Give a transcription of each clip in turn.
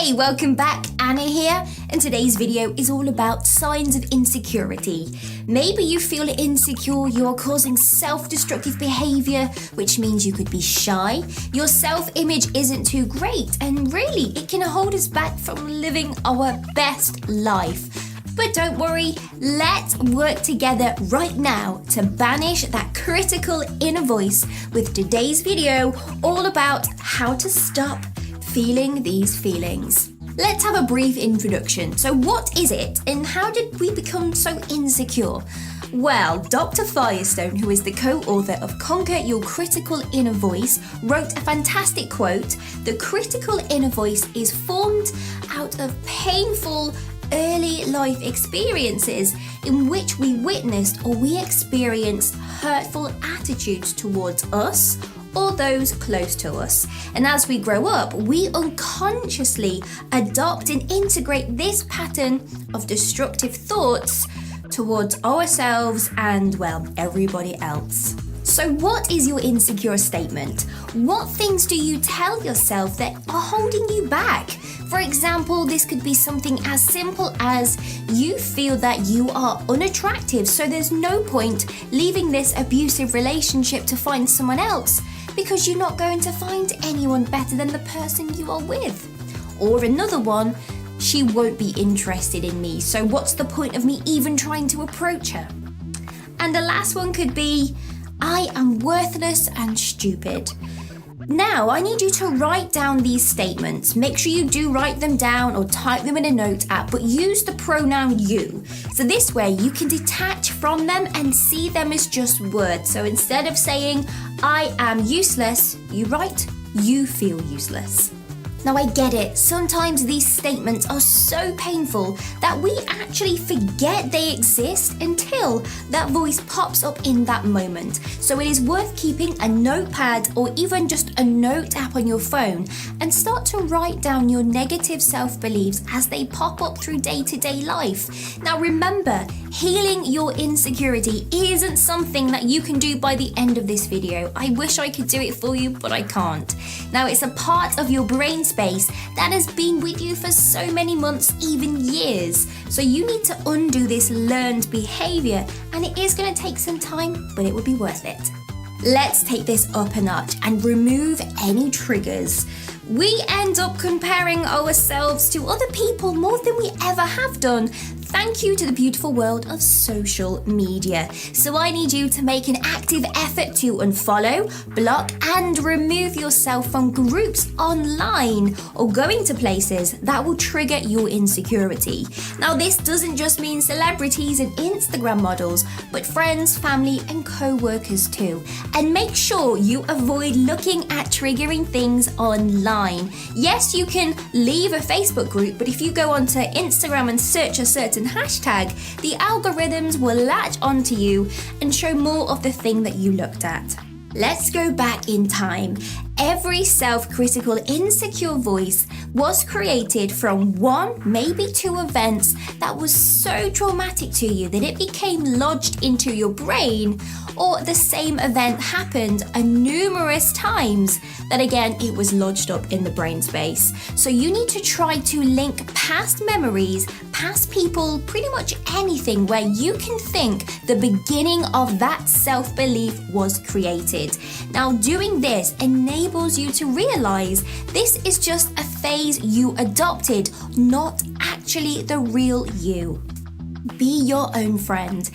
Hey, welcome back, Anna here, and today's video is all about signs of insecurity. Maybe you feel insecure, you're causing self-destructive behavior, which means you could be shy. Your self-image isn't too great, and really, it can hold us back from living our best life. But don't worry, let's work together right now to banish that critical inner voice with today's video all about how to stop feeling these feelings. Let's have a brief introduction. So what is it and how did we become so insecure? Well, Dr. Firestone, who is the co-author of Conquer Your Critical Inner Voice, wrote a fantastic quote: "The critical inner voice is formed out of painful early life experiences in which we witnessed or we experienced hurtful attitudes towards us or those close to us. And as we grow up, we unconsciously adopt and integrate this pattern of destructive thoughts towards ourselves and, well, everybody else." So what is your insecure statement? What things do you tell yourself that are holding you back? For example, this could be something as simple as you feel that you are unattractive, so there's no point leaving this abusive relationship to find someone else because you're not going to find anyone better than the person you are with. Or another one, she won't be interested in me, so what's the point of me even trying to approach her? And the last one could be, I am worthless and stupid. Now, I need you to write down these statements. Make sure you do write them down or type them in a note app, but use the pronoun you. So this way you can detach from them and see them as just words. So instead of saying, I am useless, you write, you feel useless. Now I get it, sometimes these statements are so painful that we actually forget they exist until that voice pops up in that moment. So it is worth keeping a notepad or even just a note app on your phone and start to write down your negative self-beliefs as they pop up through day-to-day life. Now remember, healing your insecurity isn't something that you can do by the end of this video. I wish I could do it for you, but I can't. Now it's a part of your brain space that has been with you for so many months, even years. So you need to undo this learned behavior, and it is going to take some time, but it will be worth it. Let's take this up a notch and remove any triggers. We end up comparing ourselves to other people more than we ever have done. Thank you to the beautiful world of social media. So I need you to make an active effort to unfollow, block, and remove yourself from groups online or going to places that will trigger your insecurity. Now, this doesn't just mean celebrities and Instagram models, but friends, family, and co-workers too. And make sure you avoid looking at triggering things online. Yes, you can leave a Facebook group, but if you go onto Instagram and search a certain hashtag, the algorithms will latch onto you and show more of the thing that you looked at. Let's go back in time. Every self-critical, insecure voice was created from one, maybe two events that was so traumatic to you that it became lodged into your brain, or the same event happened numerous times that again, it was lodged up in the brain space. So you need to try to link past memories, past people, pretty much anything where you can think the beginning of that self-belief was created. Now, doing this enables you to realize this is just a phase you adopted, not actually the real you. Be your own friend.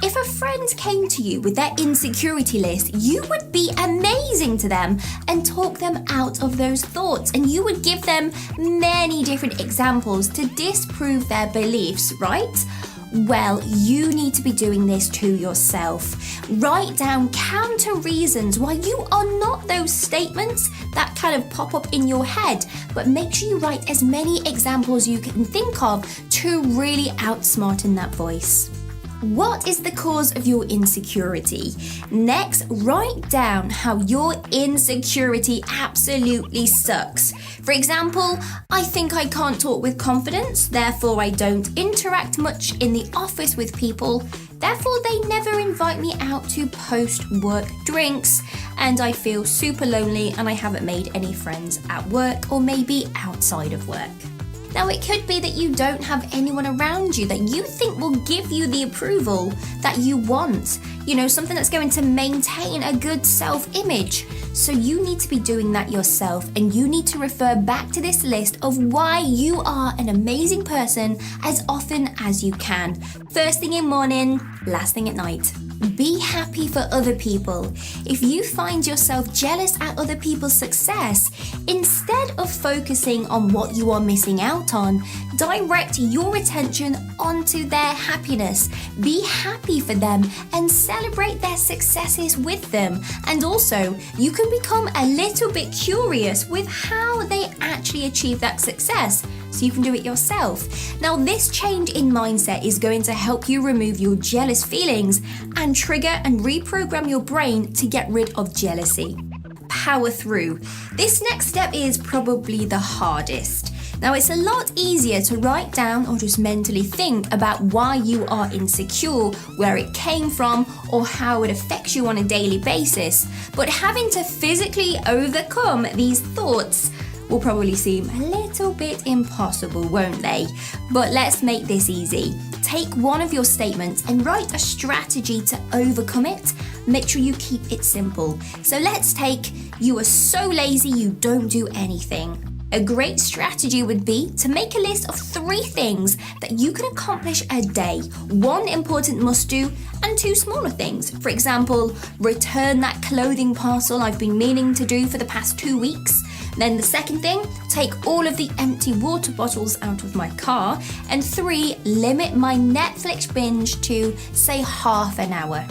If a friend came to you with their insecurity list, you would be amazing to them and talk them out of those thoughts, and you would give them many different examples to disprove their beliefs, right? Well, you need to be doing this to yourself. Write down counter reasons why you are not those statements that kind of pop up in your head, but make sure you write as many examples you can think of to really outsmarten that voice. What is the cause of your insecurity? Next, write down how your insecurity absolutely sucks. For example, I think I can't talk with confidence, therefore I don't interact much in the office with people, therefore they never invite me out to post-work drinks, and I feel super lonely and I haven't made any friends at work or maybe outside of work. Now, it could be that you don't have anyone around you that you think will give you the approval that you want. You know, something that's going to maintain a good self-image. So you need to be doing that yourself, and you need to refer back to this list of why you are an amazing person as often as you can. First thing in morning, last thing at night. Be happy for other people. If you find yourself jealous at other people's success, instead of focusing on what you are missing out on, direct your attention onto their happiness. Be happy for them and celebrate their successes with them. And also, you can become a little bit curious with how they actually achieve that success, so you can do it yourself. Now, this change in mindset is going to help you remove your jealous feelings and trigger and reprogram your brain to get rid of jealousy. Power through. This next step is probably the hardest. Now, it's a lot easier to write down or just mentally think about why you are insecure, where it came from, or how it affects you on a daily basis. But having to physically overcome these thoughts will probably seem a little bit impossible, won't they? But let's make this easy. Take one of your statements and write a strategy to overcome it. Make sure you keep it simple. So let's take, you are so lazy you don't do anything. A great strategy would be to make a list of 3 things that you can accomplish a day. 1 important must-do and 2 smaller things. For example, return that clothing parcel I've been meaning to do for the past 2 weeks. Then the second thing, take all of the empty water bottles out of my car. And 3, limit my Netflix binge to, say, half an hour.